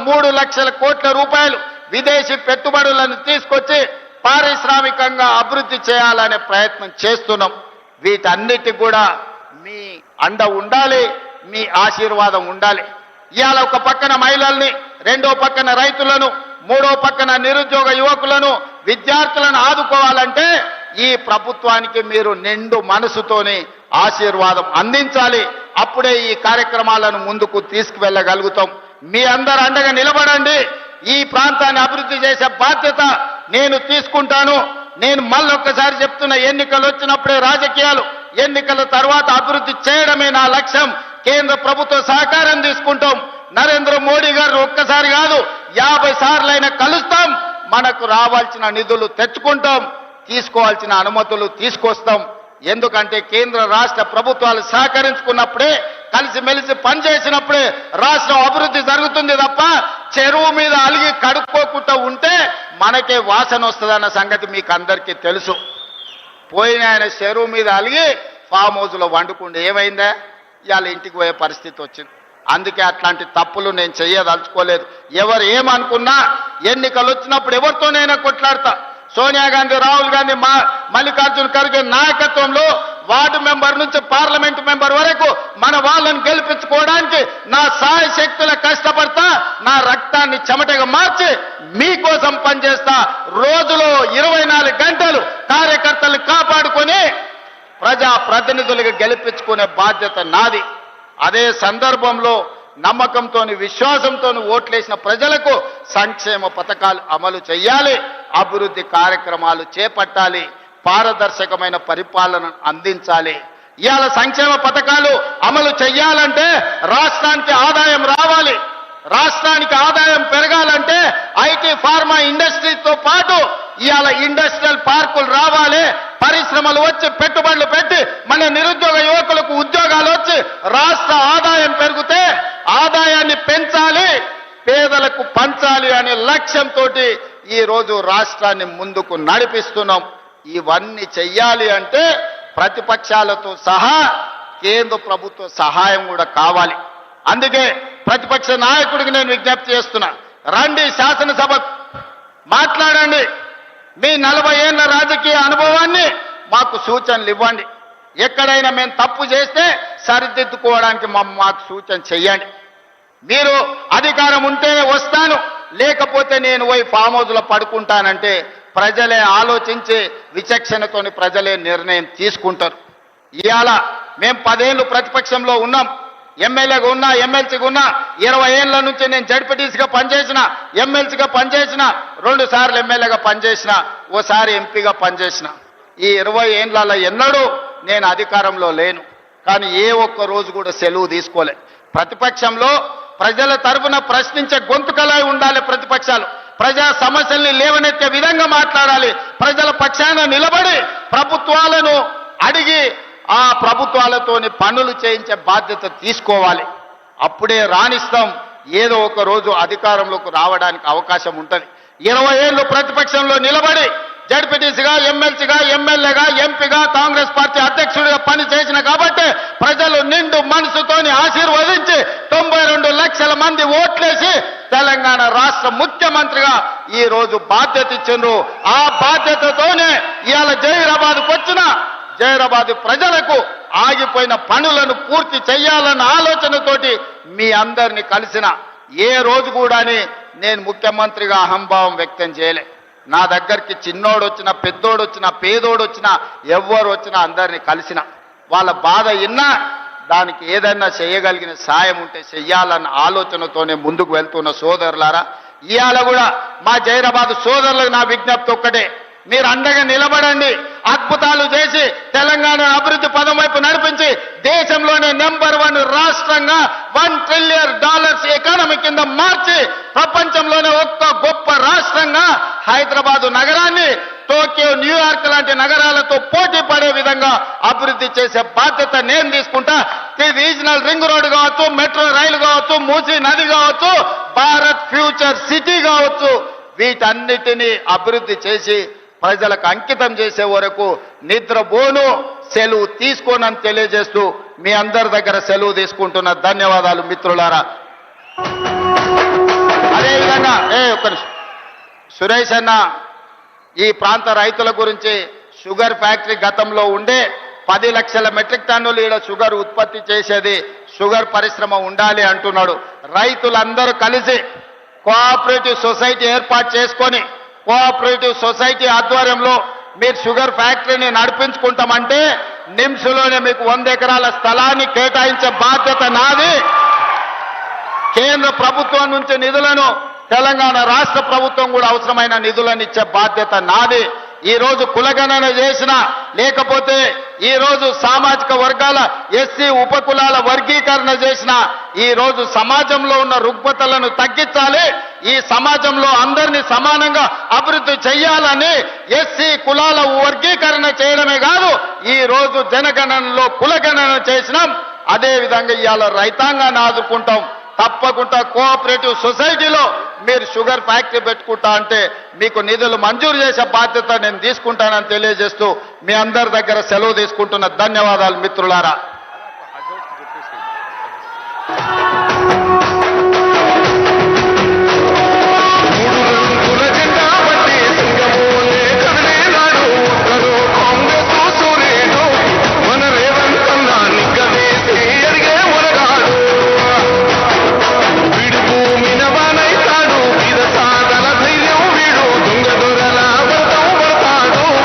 3 లక్షల కోట్ల రూపాయలు విదేశీ పెట్టుబడులను తీసుకొచ్చి పారిశ్రామికంగా అభివృద్ధి చేయాలనే ప్రయత్నం చేస్తున్నాం. వీటన్నిటి కూడా మీ అండ ఉండాలి, మీ ఆశీర్వాదం ఉండాలి. ఇవాళ ఒక పక్కన మహిళల్ని, రెండో పక్కన రైతులను, మూడో పక్కన నిరుద్యోగ యువకులను, విద్యార్థులను ఆదుకోవాలంటే ఈ ప్రభుత్వానికి మీరు నిండు మనసుతోని ఆశీర్వాదం అందించాలి. అప్పుడే ఈ కార్యక్రమాలను ముందుకు తీసుకువెళ్ళగలుగుతాం. మీ అందరు అండగా నిలబడండి. ఈ ప్రాంతాన్ని అభివృద్ధి చేసే బాధ్యత నేను తీసుకుంటాను. నేను మళ్ళొక్కసారి చెప్తున్న, ఎన్నికలు వచ్చినప్పుడే రాజకీయాలు, ఎన్నికల తర్వాత అభివృద్ధి చేయడమే నా లక్ష్యం. కేంద్ర ప్రభుత్వ సహకారం తీసుకుంటాం. నరేంద్ర మోడీ గారు ఒక్కసారి కాదు 50 సార్లైనా కలుస్తాం. మనకు రావాల్సిన నిధులు తెచ్చుకుంటాం, తీసుకోవాల్సిన అనుమతులు తీసుకొస్తాం. ఎందుకంటే కేంద్ర రాష్ట్ర ప్రభుత్వాలు సహకరించుకున్నప్పుడే, కలిసిమెలిసి పనిచేసినప్పుడే రాష్ట్రం అభివృద్ధి జరుగుతుంది తప్ప చెరువు మీద అలిగి కడుక్కోకుండా ఉంటే మనకే వాసన వస్తుందన్న సంగతి మీకు అందరికీ తెలుసు. పోయిన ఆయన చెరువు మీద అలిగి ఫామ్ హౌస్లో వండుకుంటే ఏమైందా? ఇవాళ ఇంటికి పోయే పరిస్థితి వచ్చింది. అందుకే అట్లాంటి తప్పులు నేను చెయ్యదలుచుకోలేదు. ఎవరు ఏమనుకున్నా ఎన్నికలు వచ్చినప్పుడు ఎవరితోనైనా కొట్లాడతా. సోనియా గాంధీ, రాహుల్ గాంధీ, మల్లికార్జున ఖర్గే నాయకత్వంలో వార్డు మెంబర్ నుంచి పార్లమెంటు మెంబర్ వరకు మన వాళ్ళని గెలిపించుకోవడానికి నా సాయశక్తుల కష్టపడతా. నా రక్తాన్ని చెమటగా మార్చి మీకోసం పనిచేస్తా. రోజులో 24 గంటలు కార్యకర్తలు కాపాడుకొని ప్రజా ప్రతినిధులుగా గెలిపించుకునే బాధ్యత నాది. అదే సందర్భంలో నమ్మకంతో, విశ్వాసంతో ఓట్లేసిన ప్రజలకు సంక్షేమ పథకాలు అమలు చేయాలి, అభివృద్ధి కార్యక్రమాలు చేపట్టాలి, పారదర్శకమైన పరిపాలన అందించాలి. ఇవాళ సంక్షేమ పథకాలు అమలు చేయాలంటే రాష్ట్రానికి ఆదాయం రావాలి. రాష్ట్రానికి ఆదాయం పెరగాలంటే ఐటీ, ఫార్మా ఇండస్ట్రీతో పాటు ఇవాళ ఇండస్ట్రియల్ పార్కులు రావాలి. పరిశ్రమలు వచ్చి పెట్టుబడులు పెట్టి మన నిరుద్యోగ యువకులకు ఉద్యోగాలు వచ్చి రాష్ట్ర ఆదాయం పెరిగితే ఆదాయాన్ని పెంచాలి, పేదలకు పంచాలి అనే లక్ష్యంతో ఈ రోజు రాష్ట్రాన్ని ముందుకు నడిపిస్తున్నాం. ఇవన్నీ చెయ్యాలి అంటే ప్రతిపక్షాలతో సహా కేంద్ర ప్రభుత్వ సహాయం కూడా కావాలి. అందుకే ప్రతిపక్ష నాయకుడికి నేను విజ్ఞప్తి చేస్తున్నా, రండి శాసనసభ మాట్లాడండి. మీ 40 ఏళ్ల రాజకీయ అనుభవాన్ని మాకు సూచనలు ఇవ్వండి. ఎక్కడైనా మేము తప్పు చేస్తే సరిదిద్దుకోవడానికి మాకు సూచన చెయ్యండి. మీరు అధికారం ఉంటే వస్తాను, లేకపోతే నేను పోయి ఫామ్ హౌస్లో పడుకుంటానంటే ప్రజలే ఆలోచించి విచక్షణతోని ప్రజలే నిర్ణయం తీసుకుంటారు. ఇవాళ మేము 10 ఏళ్ళు ప్రతిపక్షంలో ఉన్నాం. ఎమ్మెల్యేగా ఉన్నా, ఎమ్మెల్సీగా ఉన్నా. 20 ఏళ్ల నుంచి నేను జడ్పీటీసీగా పనిచేసిన, ఎమ్మెల్సీగా పనిచేసిన, 2 సార్లు ఎమ్మెల్యేగా పనిచేసిన, ఓసారి ఎంపీగా పనిచేసిన. ఈ 20 ఏళ్లలో ఎన్నడూ నేను అధికారంలో లేను, కానీ ఏ ఒక్క రోజు కూడా సెలవు తీసుకోలే. ప్రతిపక్షంలో ప్రజల తరఫున ప్రశ్నించే గొంతుకలై ఉండాలి. ప్రతిపక్షాలు ప్రజా సమస్యల్ని లేవనెత్తే విధంగా మాట్లాడాలి. ప్రజల పక్షాన నిలబడి ప్రభుత్వాలను అడిగి ఆ ప్రభుత్వాలతోని పనులు చేయించే బాధ్యత తీసుకోవాలి. అప్పుడే రాణిస్తాం. ఏదో ఒక రోజు అధికారంలోకి రావడానికి అవకాశం ఉంటుంది. 20 ఏళ్ళు ప్రతిపక్షంలో నిలబడి జడ్పీటీసీగా, ఎమ్మెల్సీగా, ఎమ్మెల్యేగా, ఎంపీగా, కాంగ్రెస్ పార్టీ అధ్యక్షుడిగా పని చేసిన కాబట్టి ప్రజలు నిండు మనసుతోని ఆశీర్వదించి 92 లక్షల మంది ఓట్లేసి తెలంగాణ రాష్ట్ర ముఖ్యమంత్రిగా ఈ రోజు బాధ్యత ఇచ్చిండ్రు. ఆ బాధ్యతతోనే ఇవాళ జైరాబాద్కు వచ్చిన జైరాబాద్ ప్రజలకు ఆగిపోయిన పనులను పూర్తి చేయాలన్న ఆలోచనతోటి మీ అందరినీ కలిసిన. ఏ రోజు కూడాని నేను ముఖ్యమంత్రిగా అహంభావం వ్యక్తం చేయలే. నా దగ్గరికి చిన్నోడు వచ్చినా, పెద్దోడు వచ్చినా, పేదోడు వచ్చినా, ఎవ్వరు వచ్చినా అందరినీ కలిసిన. వాళ్ళ బాధ విన్నా దానికి ఏదైనా చేయగలిగిన సాయం ఉంటే చెయ్యాలన్న ఆలోచనతోనే ముందుకు వెళ్తున్న సోదరులారా, ఇవాళ కూడా మా జైరాబాద్ సోదరులకు నా విజ్ఞప్తి ఒక్కటే, మీరు అండగా నిలబడండి. అద్భుతాలు చేసి తెలంగాణ అభివృద్ధి పదం వైపు నడిపించి దేశంలోనే నెంబర్ 1 రాష్ట్రంగా $1 ట్రిలియన్ ఎకానమీ కింద మార్చి ప్రపంచంలోనే ఒక్క గొప్ప రాష్ట్రంగా హైదరాబాదు నగరాన్ని టోక్యో, న్యూయార్క్ లాంటి నగరాలతో పోటీ పడే విధంగా అభివృద్ధి చేసే బాధ్యత నేను తీసుకుంటా. రీజనల్ రింగ్ రోడ్ కావచ్చు, మెట్రో రైలు కావచ్చు, మూసీ నది కావచ్చు, భారత్ ఫ్యూచర్ సిటీ కావచ్చు, వీటన్నిటినీ అభివృద్ధి చేసి ప్రజలకు అంకితం చేసే వరకు నిద్రపోను, సెలవు తీసుకోనని తెలియజేస్తూ మీ అందరి దగ్గర సెలవు తీసుకుంటున్న. ధన్యవాదాలు మిత్రులారా. ఒక్క నిమిషం. సురేష్ అన్న ఈ ప్రాంత రైతుల గురించి షుగర్ ఫ్యాక్టరీ గతంలో ఉండే 10 లక్షల మెట్రిక్ టన్నులు ఈడ షుగర్ ఉత్పత్తి చేసేది షుగర్ పరిశ్రమ ఉండాలి అంటున్నాడు. రైతులందరూ కలిసి కోఆపరేటివ్ సొసైటీ ఏర్పాటు చేసుకొని కోఆపరేటివ్ సొసైటీ ఆధ్వర్యంలో మీరు షుగర్ ఫ్యాక్టరీని నడిపించుకుంటామంటే నిమ్స్లోనే మీకు 100 ఎకరాల స్థలాన్ని కేటాయించే బాధ్యత నాది. కేంద్ర ప్రభుత్వం నుంచి నిధులను తెలంగాణ రాష్ట్ర ప్రభుత్వం కూడా అవసరమైన నిధులను ఇచ్చే బాధ్యత నాది. ఈ రోజు కులగణన చేసిన లేకపోతే ఈ రోజు సామాజిక వర్గాల ఎస్సీ ఉపకులాల వర్గీకరణ చేసిన ఈ రోజు సమాజంలో ఉన్న రుగ్మతలను తగ్గించాలి, ఈ సమాజంలో అందరినీ సమానంగా అభివృద్ధి చేయాలని ఎస్సీ కులాల వర్గీకరణ చేయడమే కాదు ఈ రోజు జనగణనలో కులగణన చేసినాం. అదే విధంగా ఇవాళ రైతాంగాన్ని ఆదుకుంటాం. తప్పకుండా కోఆపరేటివ్ సొసైటీలో మీరు షుగర్ ఫ్యాక్టరీ పెట్టుకుంటా అంటే మీకు నిధులు మంజూరు చేసే బాధ్యత నేను తీసుకుంటానని తెలియజేస్తూ మీ అందరి దగ్గర సెలవు తీసుకుంటున్న ధన్యవాదాలు మిత్రులారా.